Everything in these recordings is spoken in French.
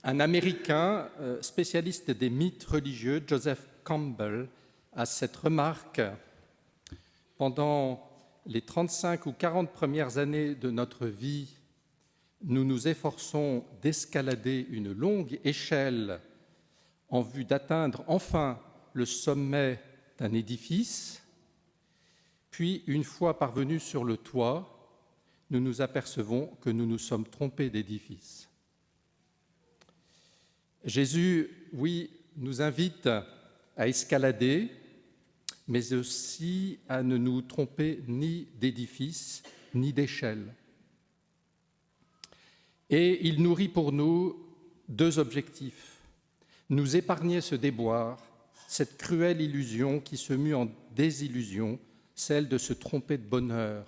Un Américain spécialiste des mythes religieux, Joseph Campbell, a cette remarque: pendant les 35 ou 40 premières années de notre vie, nous nous efforçons d'escalader une longue échelle en vue d'atteindre enfin le sommet d'un édifice. Puis, une fois parvenus sur le toit, nous nous apercevons que nous nous sommes trompés d'édifice. Jésus, oui, nous invite à escalader, mais aussi à ne nous tromper ni d'édifice, ni d'échelle. Et il nourrit pour nous deux objectifs: nous épargner ce déboire, cette cruelle illusion qui se mue en désillusion, celle de se tromper de bonheur.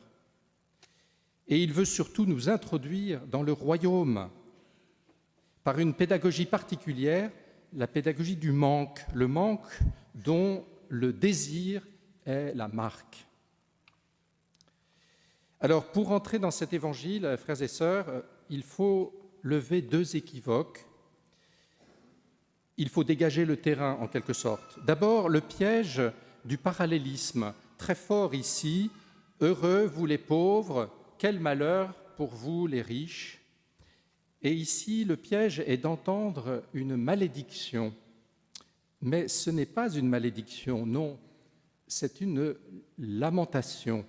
Et il veut surtout nous introduire dans le royaume par une pédagogie particulière, la pédagogie du manque, le manque dont le désir est la marque. Alors, pour entrer dans cet évangile, frères et sœurs, il faut lever deux équivoques. Il faut dégager le terrain, en quelque sorte. D'abord, le piège du parallélisme, très fort ici. « Heureux, vous les pauvres, quel malheur pour vous les riches ». Et ici, le piège est d'entendre une malédiction. Mais ce n'est pas une malédiction, non, c'est une lamentation.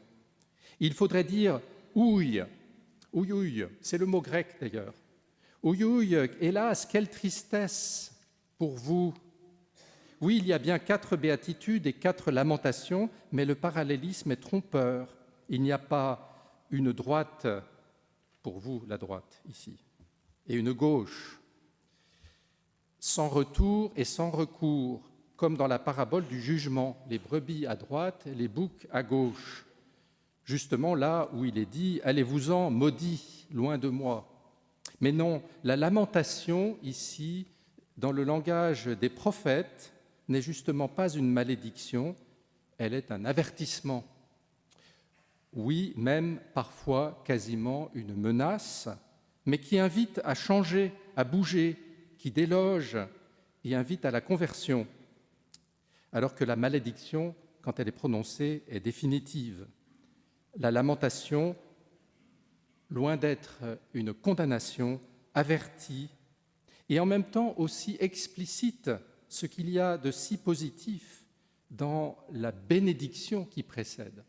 Il faudrait dire « ouille », « ouille, ouille », c'est le mot grec d'ailleurs. « Ouille, ouille, hélas, quelle tristesse pour vous ». Oui, il y a bien 4 béatitudes et 4 lamentations, mais le parallélisme est trompeur. Il n'y a pas une droite, pour vous, la droite, ici, et une gauche, sans retour et sans recours, comme dans la parabole du jugement, les brebis à droite, les boucs à gauche. Justement là où il est dit « Allez-vous-en, maudits, loin de moi ». Mais non, la lamentation ici, dans le langage des prophètes, n'est justement pas une malédiction, elle est un avertissement. Oui, même parfois quasiment une menace, mais qui invite à changer, à bouger, qui déloge et invite à la conversion, alors que la malédiction, quand elle est prononcée, est définitive. La lamentation, loin d'être une condamnation, avertit et en même temps aussi explicite ce qu'il y a de si positif dans la bénédiction qui précède.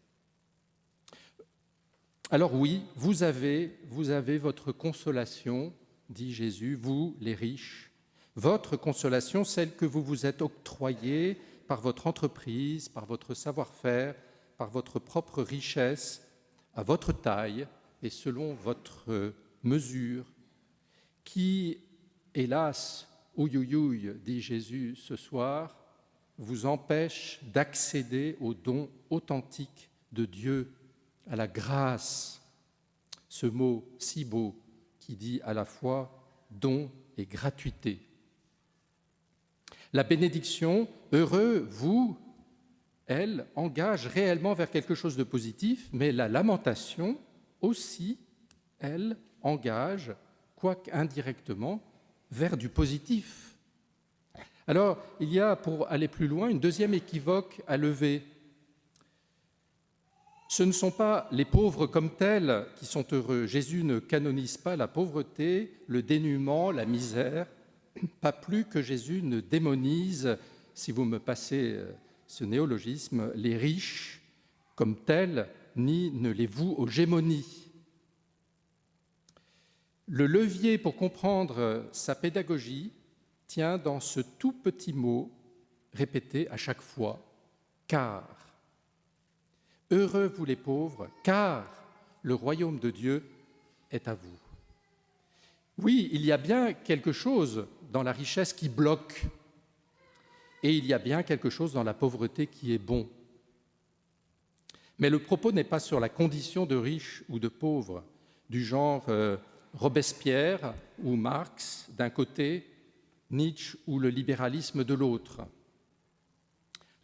Alors oui, vous avez votre consolation, dit Jésus, vous les riches, votre consolation, celle que vous vous êtes octroyée par votre entreprise, par votre savoir-faire, par votre propre richesse, à votre taille et selon votre mesure, qui, hélas, ouïouïouï, dit Jésus ce soir, vous empêche d'accéder au don authentique de Dieu, à la grâce, ce mot si beau qui dit à la fois don et gratuité. La bénédiction, heureux, vous, elle engage réellement vers quelque chose de positif, mais la lamentation aussi, elle engage, quoique indirectement, vers du positif. Alors, il y a, pour aller plus loin, une deuxième équivoque à lever. Ce ne sont pas les pauvres comme tels qui sont heureux. Jésus ne canonise pas la pauvreté, le dénuement, la misère, pas plus que Jésus ne démonise, si vous me passez ce néologisme, les riches comme tels, ni ne les voue aux gémonies. Le levier pour comprendre sa pédagogie tient dans ce tout petit mot répété à chaque fois, « car ». Heureux vous les pauvres, car le royaume de Dieu est à vous. Oui, il y a bien quelque chose dans la richesse qui bloque, et il y a bien quelque chose dans la pauvreté qui est bon. Mais le propos n'est pas sur la condition de riche ou de pauvre, du genre Robespierre ou Marx d'un côté, Nietzsche ou le libéralisme de l'autre.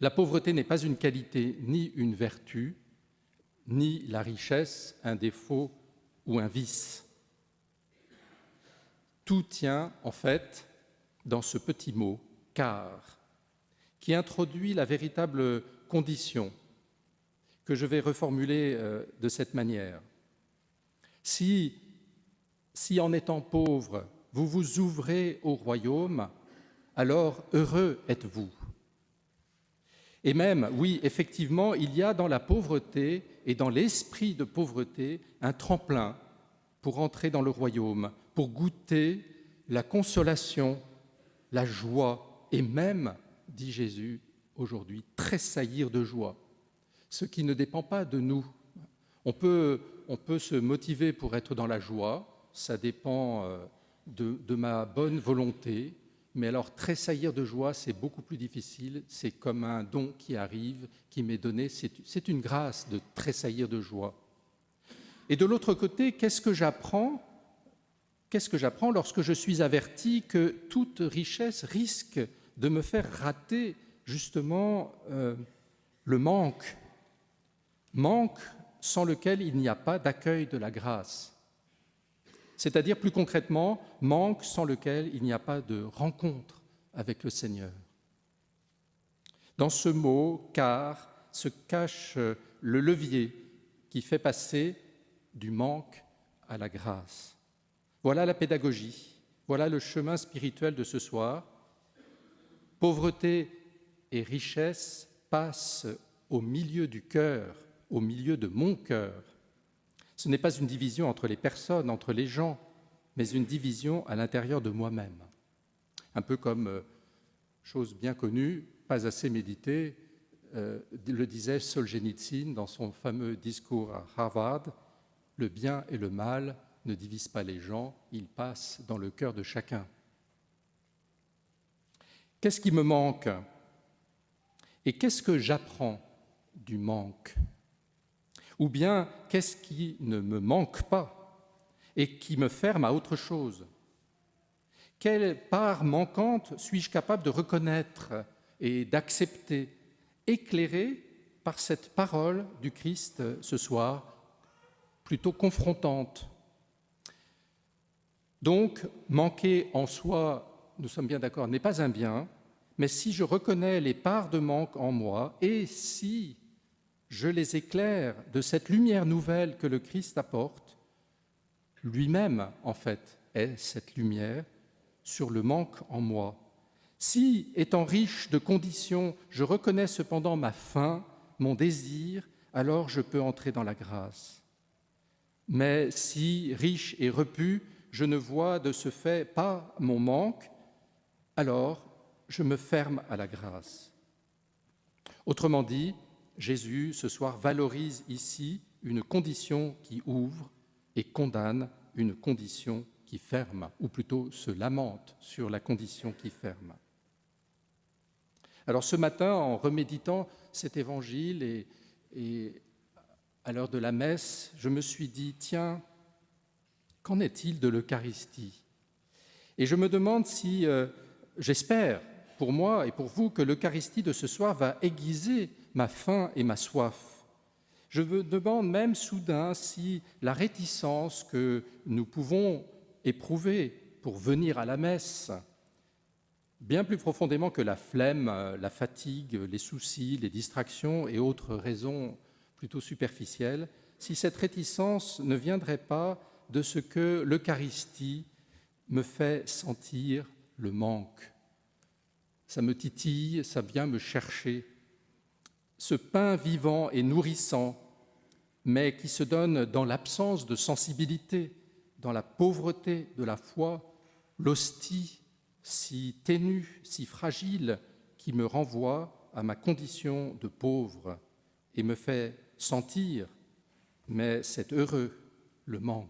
La pauvreté n'est pas une qualité ni une vertu, ni la richesse un défaut ou un vice. Tout tient en fait dans ce petit mot « car » qui introduit la véritable condition que je vais reformuler de cette manière. Si en étant pauvre, vous vous ouvrez au royaume, alors heureux êtes-vous. Et même, oui, effectivement, il y a dans la pauvreté et dans l'esprit de pauvreté un tremplin pour entrer dans le royaume, pour goûter la consolation, la joie et même, dit Jésus aujourd'hui, tressaillir de joie, ce qui ne dépend pas de nous. On peut se motiver pour être dans la joie, ça dépend de ma bonne volonté, mais alors tressaillir de joie, c'est beaucoup plus difficile, c'est comme un don qui arrive, qui m'est donné, c'est une grâce de tressaillir de joie. Et de l'autre côté, qu'est-ce que j'apprends lorsque je suis averti que toute richesse risque de me faire rater justement le manque sans lequel il n'y a pas d'accueil de la grâce. C'est-à-dire, plus concrètement, manque sans lequel il n'y a pas de rencontre avec le Seigneur. Dans ce mot « car » se cache le levier qui fait passer du manque à la grâce. Voilà la pédagogie, voilà le chemin spirituel de ce soir. Pauvreté et richesse passent au milieu du cœur, au milieu de mon cœur. Ce n'est pas une division entre les personnes, entre les gens, mais une division à l'intérieur de moi-même. Un peu comme, chose bien connue, pas assez méditée, le disait Solzhenitsyn dans son fameux discours à Harvard, « Le bien et le mal ne divisent pas les gens, ils passent dans le cœur de chacun. » Qu'est-ce qui me manque? Et qu'est-ce que j'apprends du manque? Ou bien, qu'est-ce qui ne me manque pas et qui me ferme à autre chose? Quelle part manquante suis-je capable de reconnaître et d'accepter, éclairée par cette parole du Christ ce soir, plutôt confrontante? Donc, manquer en soi, nous sommes bien d'accord, n'est pas un bien, mais si je reconnais les parts de manque en moi et si je les éclaire de cette lumière nouvelle que le Christ apporte, lui-même, en fait, est cette lumière sur le manque en moi. Si, étant riche de conditions, je reconnais cependant ma faim, mon désir, alors je peux entrer dans la grâce. Mais si, riche et repu, je ne vois de ce fait pas mon manque, alors je me ferme à la grâce. Autrement dit, Jésus, ce soir, valorise ici une condition qui ouvre et condamne une condition qui ferme, ou plutôt se lamente sur la condition qui ferme. Alors ce matin, en reméditant cet évangile et à l'heure de la messe, je me suis dit, tiens, qu'en est-il de l'Eucharistie? Et je me demande si, j'espère, pour moi et pour vous, que l'Eucharistie de ce soir va aiguiser ma faim et ma soif. Je me demande même soudain si la réticence que nous pouvons éprouver pour venir à la messe, bien plus profondément que la flemme, la fatigue, les soucis, les distractions et autres raisons plutôt superficielles, si cette réticence ne viendrait pas de ce que l'Eucharistie me fait sentir le manque. Ça me titille, ça vient me chercher. Ce pain vivant et nourrissant, mais qui se donne dans l'absence de sensibilité, dans la pauvreté de la foi, l'hostie si ténue, si fragile, qui me renvoie à ma condition de pauvre et me fait sentir, mais c'est heureux, le manque.